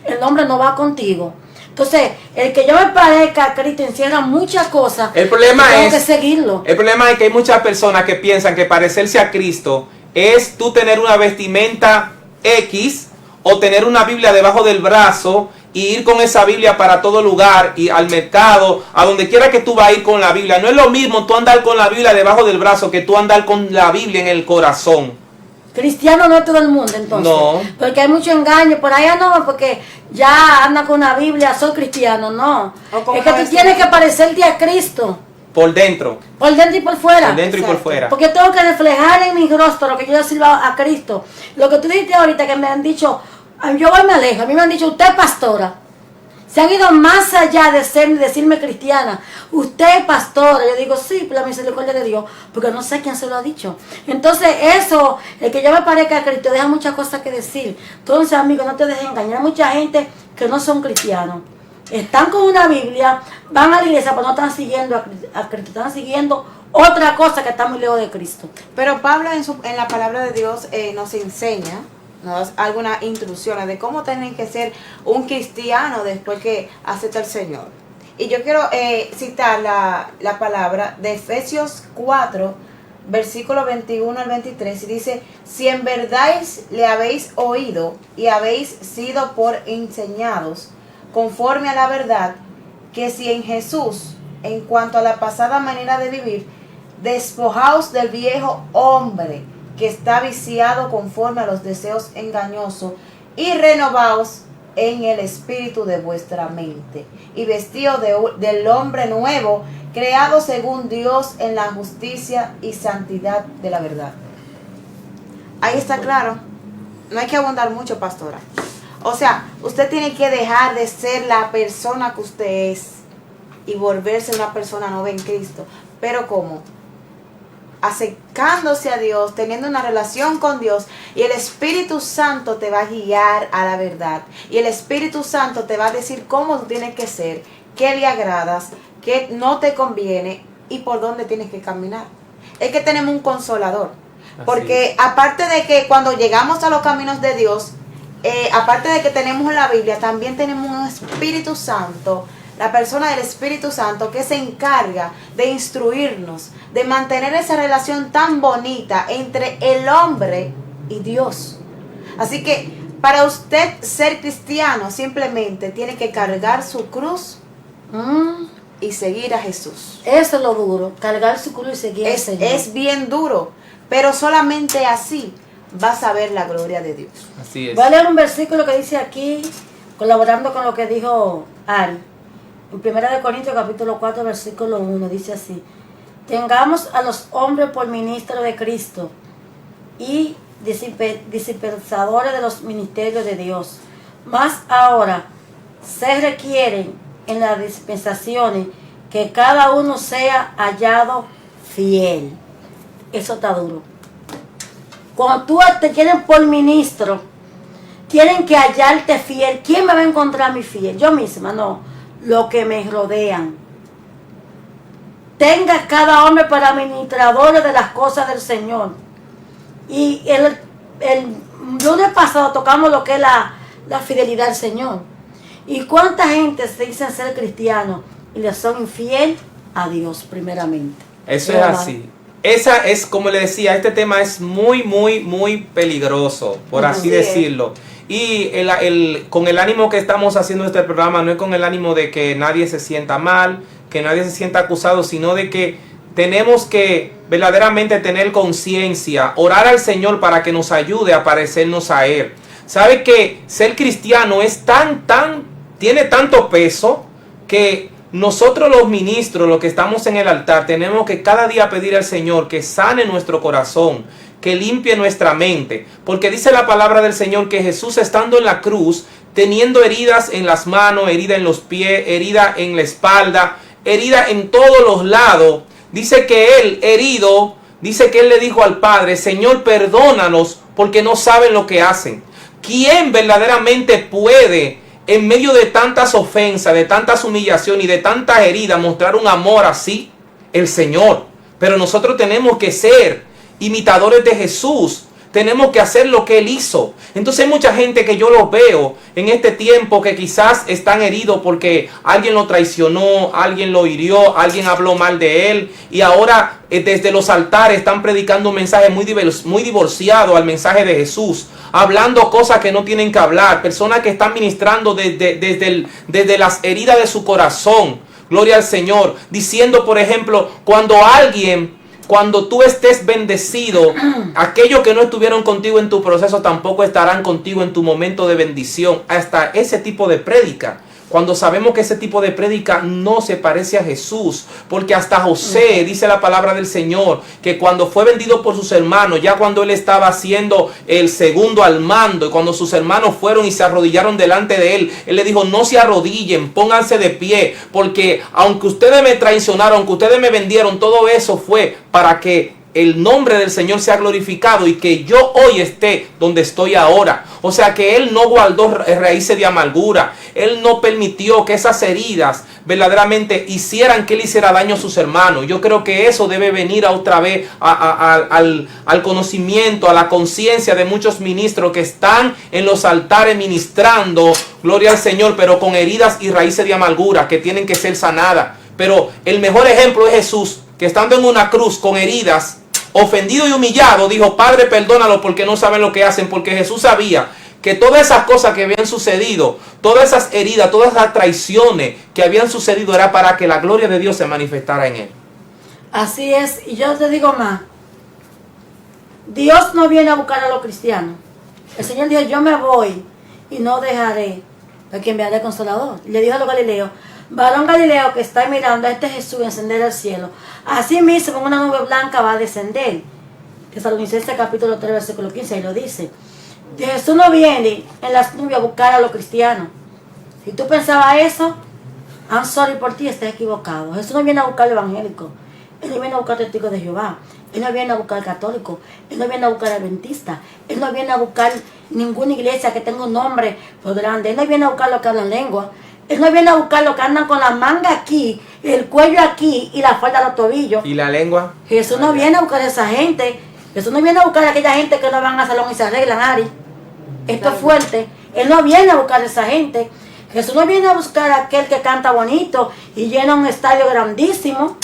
el nombre no va contigo. Entonces, el que yo me parezca a Cristo encierra muchas cosas. El problema tengo que seguirlo. El problema es que hay muchas personas que piensan que parecerse a Cristo es tú tener una vestimenta X o tener una Biblia debajo del brazo y ir con esa Biblia para todo lugar, y al mercado, a donde quiera que tú vas a ir con la Biblia. No es lo mismo tú andar con la Biblia debajo del brazo que tú andar con la Biblia en el corazón. Cristiano no es todo el mundo, entonces. No. Porque hay mucho engaño. Por allá no, porque ya anda con una Biblia, soy cristiano. No. Es que tú tienes que parecerte a Cristo. Por dentro. Por dentro y por fuera. Por dentro y por fuera. Porque tengo que reflejar en mi rostro lo que yo le sirva a Cristo. Lo que tú dijiste ahorita, que me han dicho, yo voy me lejos, a mí me han dicho, usted es pastora. Se han ido más allá de decirme cristiana. Usted es pastora. Yo digo, sí, por la misericordia de Dios, porque no sé quién se lo ha dicho. Entonces eso, el que yo me parezca a Cristo, deja muchas cosas que decir. Entonces, amigos, no te dejes engañar. Hay mucha gente que no son cristianos. Están con una Biblia, van a la iglesia, pero no están siguiendo a Cristo, están siguiendo otra cosa que está muy lejos de Cristo. Pero Pablo en la palabra de Dios nos enseña, nos da algunas instrucciones de cómo tiene que ser un cristiano después que acepta al Señor. Y yo quiero citar la palabra de Efesios 4, versículo 21 al 23, y dice: si en verdad le habéis oído y habéis sido por enseñados conforme a la verdad, que si en Jesús, en cuanto a la pasada manera de vivir, despojaos del viejo hombre que está viciado conforme a los deseos engañosos, y renovaos en el espíritu de vuestra mente, y vestidos del hombre nuevo, creado según Dios en la justicia y santidad de la verdad. Ahí está claro. No hay que abundar mucho, pastora. O sea, usted tiene que dejar de ser la persona que usted es y volverse una persona nueva en Cristo. ¿Pero cómo? Acercándose a Dios, teniendo una relación con Dios, y el Espíritu Santo te va a guiar a la verdad. Y el Espíritu Santo te va a decir cómo tú tienes que ser, qué le agradas, qué no te conviene y por dónde tienes que caminar. Es que tenemos un consolador. Porque aparte de que cuando llegamos a los caminos de Dios, aparte de que tenemos la Biblia, también tenemos un Espíritu Santo, la persona del Espíritu Santo, que se encarga de instruirnos, de mantener esa relación tan bonita entre el hombre y Dios. Así que para usted ser cristiano, simplemente tiene que cargar su cruz y seguir a Jesús. Eso es lo duro, cargar su cruz y seguir al Señor. Es bien duro, pero solamente así vas a ver la gloria de Dios. Así es. Voy a leer un versículo que dice aquí, colaborando con lo que dijo Ari. En 1 Corintios capítulo 4, versículo 1, dice así: tengamos a los hombres por ministros de Cristo y dispensadores de los ministerios de Dios. Más ahora se requieren en las dispensaciones que cada uno sea hallado fiel. Eso está duro. Cuando tú te quieren por ministro, tienen que hallarte fiel. ¿Quién me va a encontrar a mí fiel? Yo misma, no. Los que me rodean. Tenga cada hombre para administradores de las cosas del Señor. Y el lunes pasado tocamos lo que es la fidelidad al Señor. ¿Y cuánta gente se dicen ser cristianos y le son infiel a Dios primeramente? Eso es así. Esa es, como le decía, este tema es muy, muy, muy peligroso, por así decirlo. Y con el ánimo que estamos haciendo este programa, no es con el ánimo de que nadie se sienta mal, que nadie se sienta acusado, sino de que tenemos que verdaderamente tener conciencia, orar al Señor para que nos ayude a parecernos a Él. ¿Sabe que ser cristiano es tiene tanto peso que nosotros los ministros, los que estamos en el altar, tenemos que cada día pedir al Señor que sane nuestro corazón, que limpie nuestra mente? Porque dice la palabra del Señor que Jesús, estando en la cruz, teniendo heridas en las manos, herida en los pies, herida en la espalda, herida en todos los lados, dice que Él, herido, dice que Él le dijo al Padre: Señor, perdónanos porque no saben lo que hacen. ¿Quién verdaderamente puede, en medio de tantas ofensas, de tantas humillaciones y de tantas heridas, mostrar un amor así? El Señor. Pero nosotros tenemos que ser imitadores de Jesús. tenemos que hacer lo que Él hizo. Entonces hay mucha gente que yo lo veo en este tiempo que quizás están heridos porque alguien lo traicionó, alguien lo hirió, alguien habló mal de él, y ahora desde los altares están predicando un mensaje muy divorciado al mensaje de Jesús, hablando cosas que no tienen que hablar, personas que están ministrando desde las heridas de su corazón. Gloria al Señor, diciendo, por ejemplo, cuando tú estés bendecido, aquellos que no estuvieron contigo en tu proceso tampoco estarán contigo en tu momento de bendición. Hasta ese tipo de prédica, cuando sabemos que ese tipo de prédica no se parece a Jesús, porque hasta José, dice la palabra del Señor, que cuando fue vendido por sus hermanos, ya cuando él estaba siendo el segundo al mando, y cuando sus hermanos fueron y se arrodillaron delante de él, él le dijo: no se arrodillen, pónganse de pie, porque aunque ustedes me traicionaron, aunque ustedes me vendieron, todo eso fue para que el nombre del Señor sea glorificado y que yo hoy esté donde estoy ahora. O sea que Él no guardó raíces de amargura. Él no permitió que esas heridas verdaderamente hicieran que Él hiciera daño a sus hermanos. Yo creo que eso debe venir otra vez al conocimiento, a la conciencia de muchos ministros que están en los altares ministrando, gloria al Señor, pero con heridas y raíces de amargura que tienen que ser sanadas. Pero el mejor ejemplo es Jesús, que estando en una cruz con heridas, ofendido y humillado, dijo: Padre, perdónalo porque no saben lo que hacen. Porque Jesús sabía que todas esas cosas que habían sucedido, todas esas heridas, todas esas traiciones que habían sucedido, era para que la gloria de Dios se manifestara en él. Así es, y yo te digo más, Dios no viene a buscar a los cristianos. El Señor dijo: yo me voy y no dejaré, porque enviaré consolador. Y le dijo a los galileos: varón Galileo que está mirando a este Jesús encender el cielo, así mismo con una nube blanca va a descender. Tesalonicenses capítulo 3 versículo 15, ahí lo dice. Jesús no viene en las nubes a buscar a los cristianos. Si tú pensabas eso, I'm sorry por ti, estás equivocado. Jesús no viene a buscar al evangélico, Él no viene a buscar testigos de Jehová, Él no viene a buscar al católico, Él no viene a buscar al adventista, Él no viene a buscar ninguna iglesia que tenga un nombre por grande, Él no viene a buscar los que hablan lengua, Él no viene a buscar los que andan con la manga aquí, el cuello aquí y la falda a los tobillos. ¿Y la lengua? Jesús no viene a buscar a esa gente. Jesús no viene a buscar a aquella gente que no van al salón y se arreglan, Ari. Esto es fuerte. Él no viene a buscar a esa gente. Jesús no viene a buscar a aquel que canta bonito y llena un estadio grandísimo.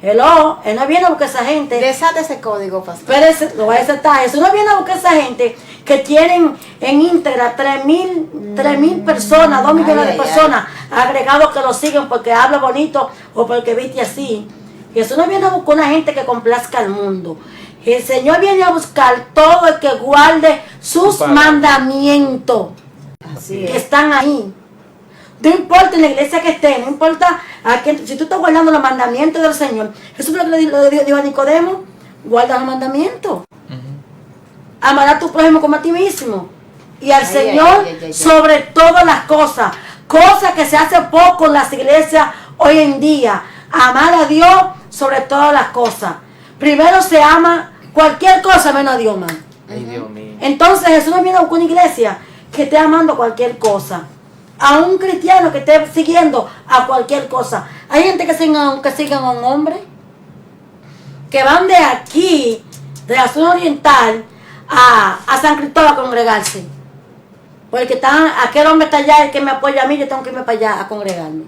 Hello, Él no viene a buscar a esa gente. Desate ese código, pastor. Pero lo voy a desatar. Jesús no viene a buscar a esa gente que tienen en íntegra 3,000 personas, 2 millones de personas agregados que lo siguen porque habla bonito o porque viste así. Jesús no viene a buscar una gente que complazca al mundo. El Señor viene a buscar todo el que guarde sus mandamientos. Así Que es. están ahí. No importa en la iglesia que esté, no importa a quién, si tú estás guardando los mandamientos del Señor. Jesús lo dijo a Nicodemo: guarda los mandamientos. Amarás a tu prójimo como a ti mismo. Y al Señor sobre todas las cosas. Cosas que se hace poco en las iglesias hoy en día. Amar a Dios sobre todas las cosas. Primero se ama cualquier cosa menos a Dios, man. Ay, Dios mío. Entonces Jesús no viene a buscar una iglesia que esté amando cualquier cosa. A un cristiano que esté siguiendo a cualquier cosa. Hay gente que sigan a un hombre, que van de aquí, de la zona oriental, a San Cristóbal a congregarse. Porque aquel hombre está allá, el que me apoya a mí, yo tengo que irme para allá a congregarme.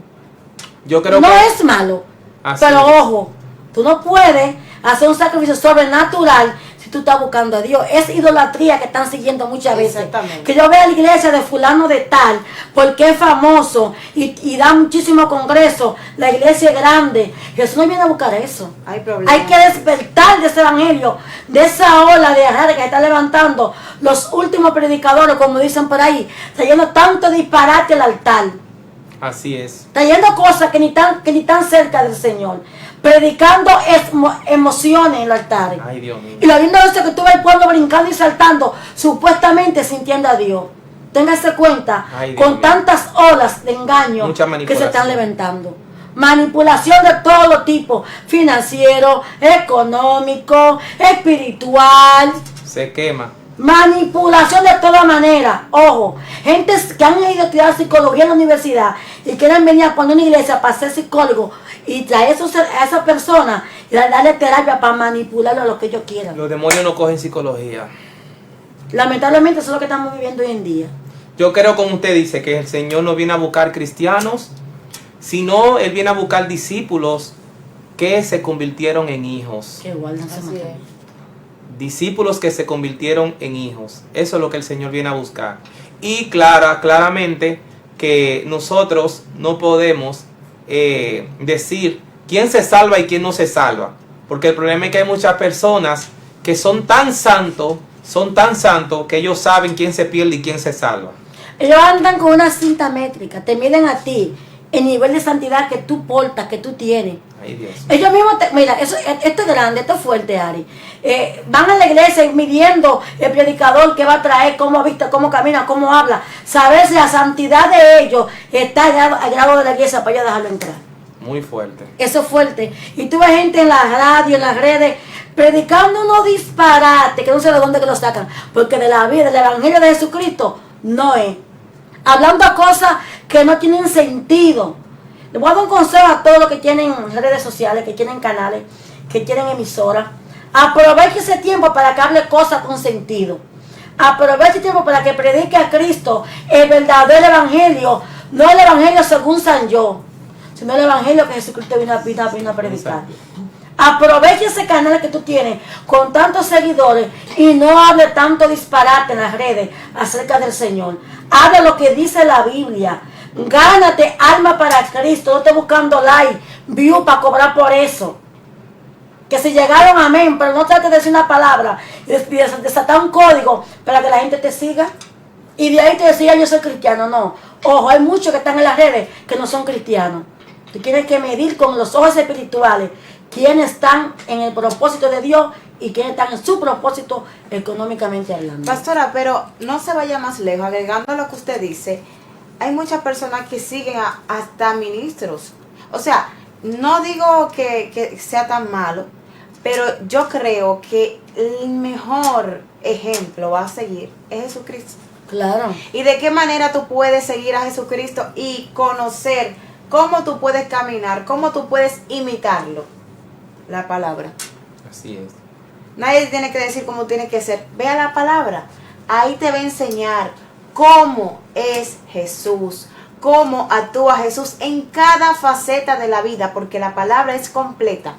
Yo creo No que es malo, así pero es. ojo, tú no puedes hacer un sacrificio sobrenatural si tú estás buscando a Dios. Es idolatría que están siguiendo muchas veces. Exactamente. Que yo vea la iglesia de fulano de tal, porque es famoso y da muchísimo congreso, la iglesia es grande. Jesús no viene a buscar eso. Hay problemas. Hay que despertar de ese evangelio, de esa ola de arrastre que está levantando los últimos predicadores, como dicen por ahí, trayendo tanto disparate al altar. Así es. Trayendo cosas que ni tan cerca del Señor. Predicando emociones en los altares. Ay, Dios mío. Y lo lindo es que tú ves el pueblo brincando y saltando, supuestamente sintiendo a Dios. Téngase cuenta, Ay, Dios con mío. tantas olas de engaño Mucha que se manipulación. están levantando. Manipulación de todos los tipos, financiero, económico, espiritual. Se quema. Manipulación de toda manera. Ojo, gente que han ido a estudiar psicología en la universidad y quieren venir a poner una iglesia para ser psicólogo y traer a esa persona y darle terapia para manipularlo a lo que ellos quieran. Los demonios no cogen psicología. Lamentablemente eso es lo que estamos viviendo hoy en día. Yo creo, como usted dice, que el Señor no viene a buscar cristianos, sino Él viene a buscar discípulos que se convirtieron en hijos. Que igual no se Así matan. es. Discípulos que se convirtieron en hijos. Eso es lo que el Señor viene a buscar. Y claramente que nosotros no podemos decir quién se salva y quién no se salva. Porque el problema es que hay muchas personas que son tan santos que ellos saben quién se pierde y quién se salva. Ellos andan con una cinta métrica, te miden a ti el nivel de santidad que tú portas, que tú tienes. Ay, Dios. Ellos mismos, mira, esto es grande, esto es fuerte, Ari. Van a la iglesia midiendo el predicador qué va a traer, cómo viste, cómo camina, cómo habla. Saber si la santidad de ellos está al grado de la iglesia para ellos dejarlo entrar. Muy fuerte. Eso es fuerte. Y tú ves gente en la radio, en las redes, predicando unos disparates, que no sé de dónde que lo sacan, porque de la vida, del evangelio de Jesucristo, no es. Hablando a cosas que no tienen sentido. Les voy a dar un consejo a todos los que tienen redes sociales, que tienen canales, que tienen emisoras. Aproveche ese tiempo para que hable cosas con sentido. Aproveche ese tiempo para que predique a Cristo el verdadero evangelio, no el evangelio según San Yo, sino el evangelio que Jesucristo vino a predicar. Aproveche ese canal que tú tienes con tantos seguidores y no hable tanto disparate en las redes acerca del Señor. Hable lo que dice la Biblia. Gánate alma para Cristo. No estés buscando like, view para cobrar por eso. Que si llegaron, amén, pero no trates de decir una palabra y de desatar un código para que la gente te siga. Y de ahí te decía yo soy cristiano. No. Ojo, hay muchos que están en las redes que no son cristianos. Tú tienes que medir con los ojos espirituales quiénes están en el propósito de Dios y quiénes están en su propósito económicamente hablando. Pastora, pero no se vaya más lejos, agregando a lo que usted dice, hay muchas personas que siguen hasta ministros. O sea, no digo que sea tan malo, pero yo creo que el mejor ejemplo a seguir es Jesucristo. Claro. ¿Y de qué manera tú puedes seguir a Jesucristo y conocer cómo tú puedes caminar, cómo tú puedes imitarlo? La palabra. Así es. Nadie tiene que decir cómo tiene que ser. Ve a la palabra. Ahí te va a enseñar cómo es Jesús, cómo actúa Jesús en cada faceta de la vida, porque la palabra es completa.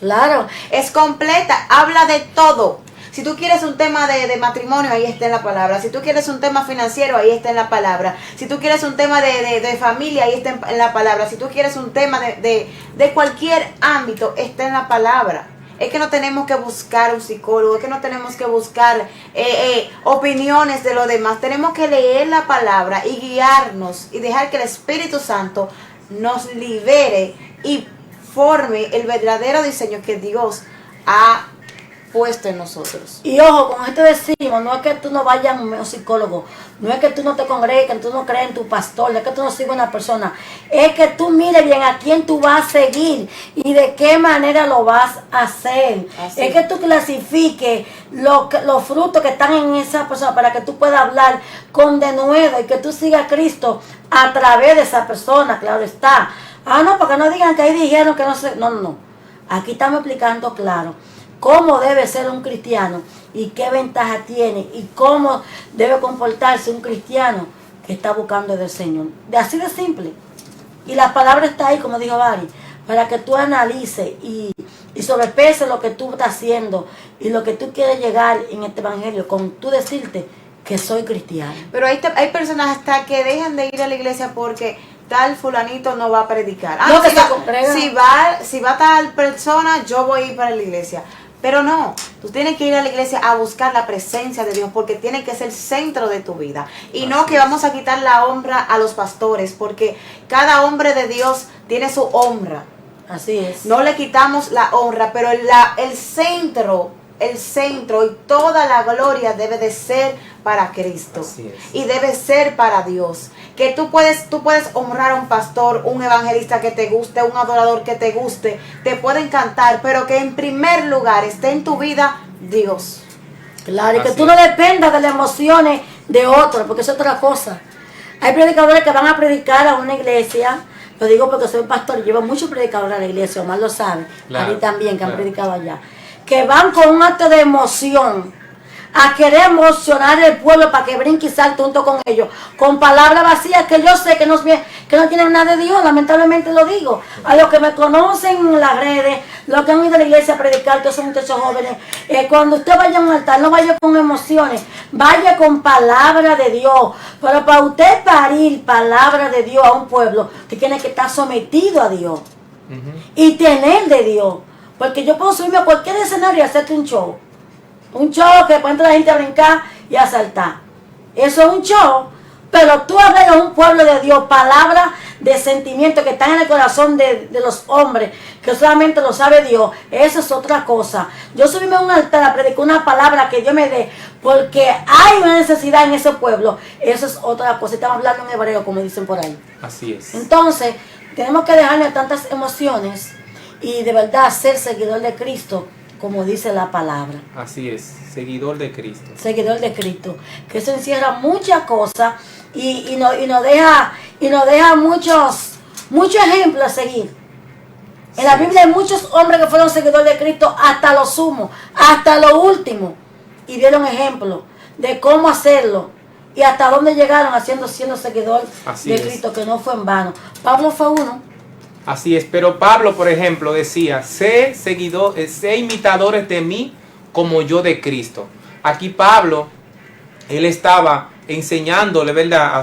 Claro. Es completa, habla de todo. Si tú quieres un tema de matrimonio, ahí está en la palabra. Si tú quieres un tema financiero, ahí está en la palabra. Si tú quieres un tema de familia, ahí está en la palabra. Si tú quieres un tema de cualquier ámbito, está en la palabra. Es que no tenemos que buscar un psicólogo, es que no tenemos que buscar opiniones de los demás. Tenemos que leer la palabra y guiarnos y dejar que el Espíritu Santo nos libere y forme el verdadero diseño que Dios ha puesto en nosotros. Y ojo, con esto decimos, no es que tú no vayas a un psicólogo, no es que tú no te congregues, que tú no crees en tu pastor, no es que tú no sigas a una persona, es que tú mires bien a quién tú vas a seguir y de qué manera lo vas a hacer. Así. Es que tú clasifiques los frutos que están en esa persona para que tú puedas hablar con denuedo y que tú sigas a Cristo a través de esa persona, claro está. Ah, no, para que no digan que ahí dijeron que no sé. No. Aquí estamos explicando claro cómo debe ser un cristiano y qué ventaja tiene y cómo debe comportarse un cristiano que está buscando del Señor. De así de simple. Y la palabra está ahí, como dijo Bari, para que tú analices y sobrepeses lo que tú estás haciendo y lo que tú quieres llegar en este evangelio, con tú decirte que soy cristiano. Pero hay personas hasta que dejan de ir a la iglesia porque tal fulanito no va a predicar. No, que si va tal persona, yo voy a ir para la iglesia. Pero no, tú tienes que ir a la iglesia a buscar la presencia de Dios porque tiene que ser el centro de tu vida. Y no que vamos a quitar la honra a los pastores porque cada hombre de Dios tiene su honra. Así es. No le quitamos la honra, pero el centro y toda la gloria debe de ser para Cristo. Así es. Y debe ser para Dios. Que tú puedes honrar a un pastor, un evangelista que te guste, un adorador que te guste, te puede encantar, pero que en primer lugar esté en tu vida Dios. Claro, y que Así tú no dependas de las emociones de otros, porque es otra cosa. Hay predicadores que van a predicar a una iglesia, lo digo porque soy pastor, llevo muchos predicadores a la iglesia, Omar lo sabe, Claro, Ari también, que han claro. predicado allá, que van con un acto de emoción a querer emocionar al pueblo para que brinque y salte junto con ellos, con palabras vacías que yo sé que no tienen nada de Dios, lamentablemente lo digo. A los que me conocen en las redes, los que han ido a la iglesia a predicar, todos esos muchachos jóvenes, cuando usted vaya a un altar, no vaya con emociones, vaya con palabra de Dios. Pero para usted parir palabra de Dios a un pueblo, usted tiene que estar sometido a Dios y tener de Dios. Porque yo puedo subirme a cualquier escenario y hacerte un show. Un show que después entra la gente a brincar y a saltar. Eso es un show. Pero tú hablas de un pueblo de Dios, palabras de sentimiento que están en el corazón de los hombres, que solamente lo sabe Dios. Eso es otra cosa. Yo subirme a un altar a predicar una palabra que Dios me dé, porque hay una necesidad en ese pueblo. Eso es otra cosa. Estamos hablando en hebreo, como dicen por ahí. Así es. Entonces, tenemos que dejarle tantas emociones y de verdad ser seguidor de Cristo, como dice la palabra. Así es, seguidor de Cristo. Seguidor de Cristo. Que eso encierra muchas cosas y nos deja muchos ejemplos a seguir. En la Biblia hay muchos hombres que fueron seguidores de Cristo hasta lo sumo, hasta lo último. Y dieron ejemplo de cómo hacerlo y hasta dónde llegaron siendo seguidor de Cristo, que no fue en vano. Pablo fue uno. Así es, pero Pablo, por ejemplo, decía, sé imitadores de mí como yo de Cristo. Aquí Pablo, él estaba enseñándole, ¿verdad?,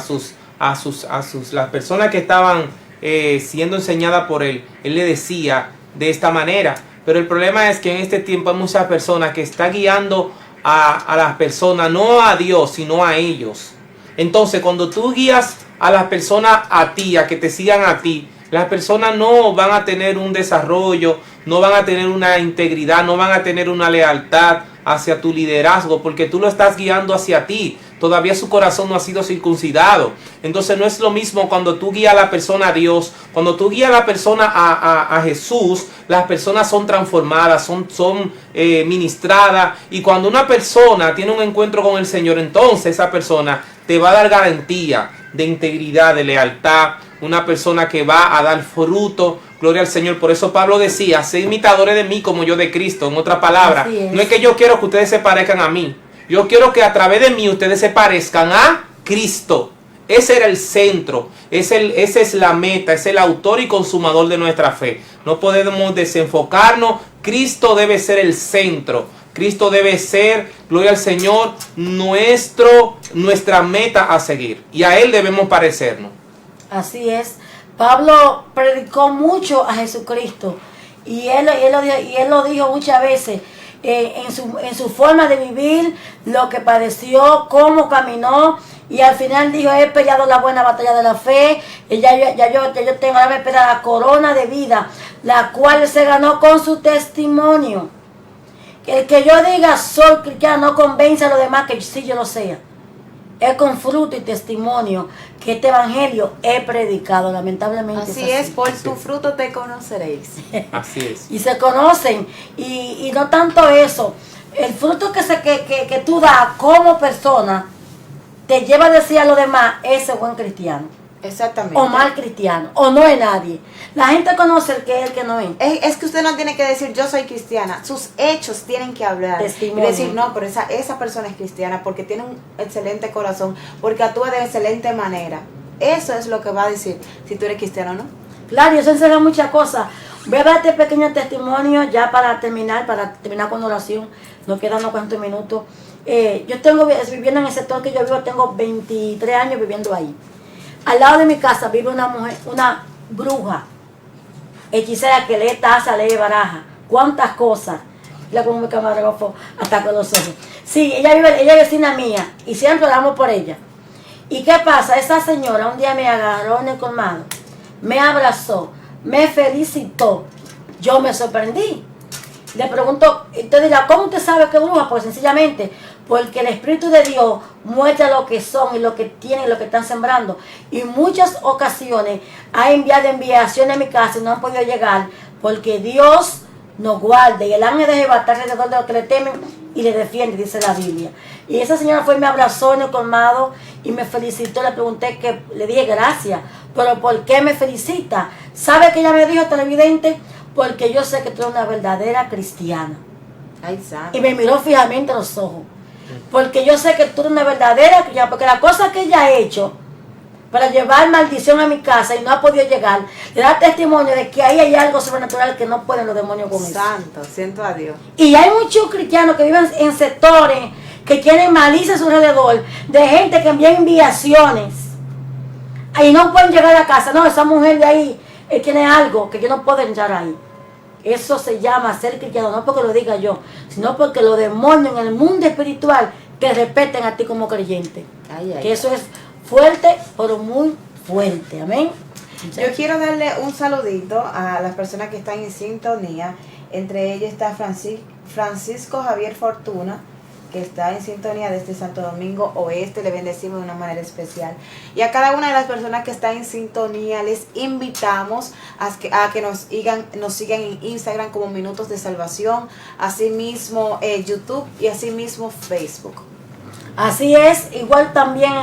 las personas que estaban siendo enseñadas por él. Él le decía de esta manera, pero el problema es que en este tiempo hay muchas personas que están guiando a las personas, no a Dios, sino a ellos. Entonces, cuando tú guías a las personas a ti, a que te sigan a ti, las personas no van a tener un desarrollo, no van a tener una integridad, no van a tener una lealtad hacia tu liderazgo, porque tú lo estás guiando hacia ti. Todavía su corazón no ha sido circuncidado. Entonces no es lo mismo cuando tú guías a la persona a Dios, cuando tú guías a la persona a Jesús, las personas son transformadas, son ministradas. Y cuando una persona tiene un encuentro con el Señor, entonces esa persona te va a dar garantía de integridad, de lealtad, una persona que va a dar fruto. Gloria al Señor. Por eso Pablo decía, sé imitadores de mí como yo de Cristo. En otras palabras, no es que yo quiero que ustedes se parezcan a mí. Yo quiero que a través de mí ustedes se parezcan a Cristo. Ese era el centro, esa es la meta, es el autor y consumador de nuestra fe. No podemos desenfocarnos. Cristo debe ser el centro. Cristo debe ser, gloria al Señor, nuestra meta a seguir. Y a Él debemos parecernos. Así es. Pablo predicó mucho a Jesucristo. Y él lo dijo muchas veces. En su forma de vivir, lo que padeció, cómo caminó, y al final dijo, he peleado la buena batalla de la fe, y ya yo tengo la espera la corona de vida, la cual se ganó con su testimonio. El que yo diga soy cristiano no convence a los demás que sí yo lo sea. Es con fruto y testimonio que este evangelio he predicado, lamentablemente. Así es, por tu fruto te conoceréis. Así es. Y se conocen, y no tanto eso, el fruto que tú das como persona te lleva a decir a los demás, ese es buen cristiano. Exactamente. O mal cristiano, o no es nadie. La gente conoce el que es, el que no es. Es que usted no tiene que decir yo soy cristiana, sus hechos tienen que hablar. Testimonio. Y decir, no, pero esa persona es cristiana porque tiene un excelente corazón, porque actúa de excelente manera. Eso es lo que va a decir si tú eres cristiano o no. Claro, y eso enseña muchas cosas. Voy a dar este pequeño testimonio ya para terminar con oración. Nos quedan unos cuantos minutos. Yo tengo viviendo en el sector que yo vivo, tengo 23 años viviendo ahí. Al lado de mi casa vive una mujer, una bruja, hechicera que lee taza, lee baraja, cuántas cosas. La como mi camarógrafo hasta con los ojos. Sí, ella es vecina mía y siempre oramos por ella. ¿Y qué pasa? Esa señora un día me agarró en el colmado, me abrazó, me felicitó. Yo me sorprendí. Le pregunto, usted dirá, ¿cómo usted sabe que es bruja? Pues sencillamente, porque el Espíritu de Dios muestra lo que son y lo que tienen y lo que están sembrando. Y muchas ocasiones ha enviado enviaciones a mi casa y no han podido llegar porque Dios nos guarda y el ángel de Jehová está alrededor de los que le temen y le defiende, dice la Biblia. Y esa señora fue y me abrazó en el colmado y me felicitó. Le pregunté, que le dije gracias, pero ¿por qué me felicita? ¿Sabe que ella me dijo, televidente? Porque yo sé que tú eres una verdadera cristiana. Ay, santo. Y me miró fijamente a los ojos. porque yo sé que tú eres una verdadera cristiana, porque la cosa que ella ha hecho para llevar maldición a mi casa y no ha podido llegar, le da testimonio de que ahí hay algo sobrenatural que no pueden los demonios con eso. Santo, siento a Dios. Y hay muchos cristianos que viven en sectores que tienen malicia a su alrededor, de gente que envía enviaciones y no pueden llegar a la casa. No, esa mujer de ahí tiene algo que yo no puedo entrar ahí. Eso se llama ser cristiano, no porque lo diga yo, sino porque los demonios en el mundo espiritual te respeten a ti como creyente. Que eso es fuerte, pero muy fuerte. Amén. Yo quiero darle un saludito a las personas que están en sintonía. Entre ellos está Francisco Javier Fortuna, que está en sintonía desde Santo Domingo Oeste. Le bendecimos de una manera especial. Y a cada una de las personas que están en sintonía les invitamos a que nos sigan en Instagram como Minutos de Salvación, asimismo YouTube y asimismo Facebook. Así es, igual también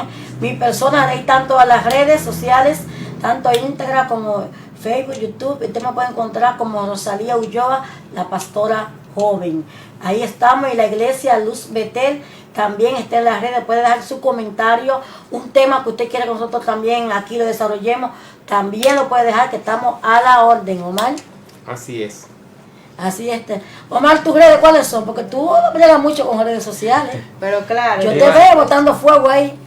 mi persona, ahí tanto a las redes sociales, tanto Instagram como Facebook, YouTube, usted me puede encontrar como Rosalía Ulloa, la pastora joven. Ahí estamos, y la iglesia Luz Betel también está en las redes. Puede dejar su comentario, un tema que usted quiera que nosotros también aquí lo desarrollemos, también lo puede dejar, que estamos a la orden, Omar. Así es. Así es. Omar, ¿tus redes cuáles son? Porque tú bregas mucho con redes sociales. Pero claro, Yo te veo botando fuego ahí.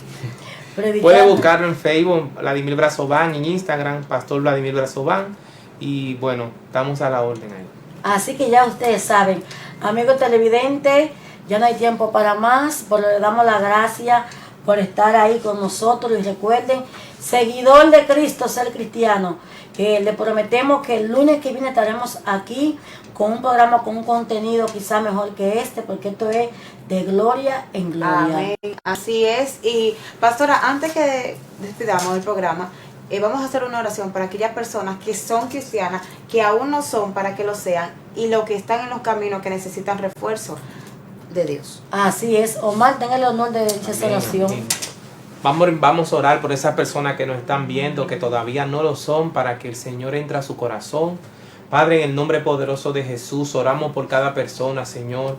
Puede buscarlo en Facebook, Vladimir Brazovan, en Instagram, Pastor Vladimir Brazovan. Y bueno, estamos a la orden ahí. Así que ya ustedes saben, amigos televidentes, ya no hay tiempo para más, pero le damos las gracias por estar ahí con nosotros. Y recuerden, seguidor de Cristo, ser cristiano, que le prometemos que el lunes que viene estaremos aquí con un programa, con un contenido quizá mejor que este, porque esto es de gloria en gloria. Amén. Así es. Y pastora, antes que despidamos el programa, vamos a hacer una oración para aquellas personas que son cristianas, que aún no son, para que lo sean, y los que están en los caminos que necesitan refuerzo de Dios. Así es. Omar, tenga el honor de esa oración. Vamos a orar por esas personas que nos están viendo, que todavía no lo son, para que el Señor entre a su corazón. Padre, en el nombre poderoso de Jesús, oramos por cada persona, Señor,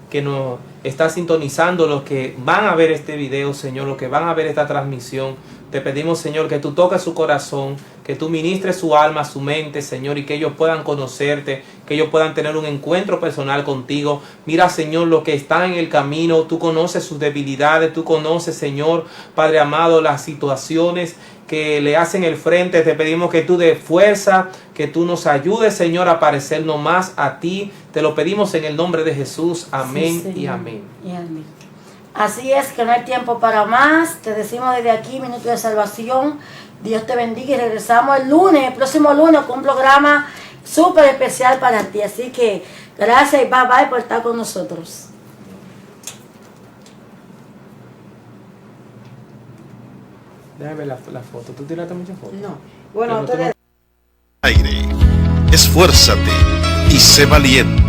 que nos está sintonizando, los que van a ver este video, Señor, los que van a ver esta transmisión. Te pedimos, Señor, que tú toques su corazón, que tú ministres su alma, su mente, Señor, y que ellos puedan conocerte, que ellos puedan tener un encuentro personal contigo. Mira, Señor, los que están en el camino, tú conoces sus debilidades, tú conoces, Señor, Padre amado, las situaciones que le hacen el frente. Te pedimos que tú des fuerza, que tú nos ayudes, Señor, a parecernos más a ti. Te lo pedimos en el nombre de Jesús. Amén, sí, y amén. Y amén. Así es, que no hay tiempo para más. Te decimos desde aquí, Minuto de Salvación. Dios te bendiga, y regresamos el lunes, el próximo lunes, con un programa súper especial para ti. Así que gracias y bye bye por estar con nosotros. Déjame ver la foto. ¿Tú tiraste muchas fotos? No. Bueno, Aire. Esfuérzate y sé valiente.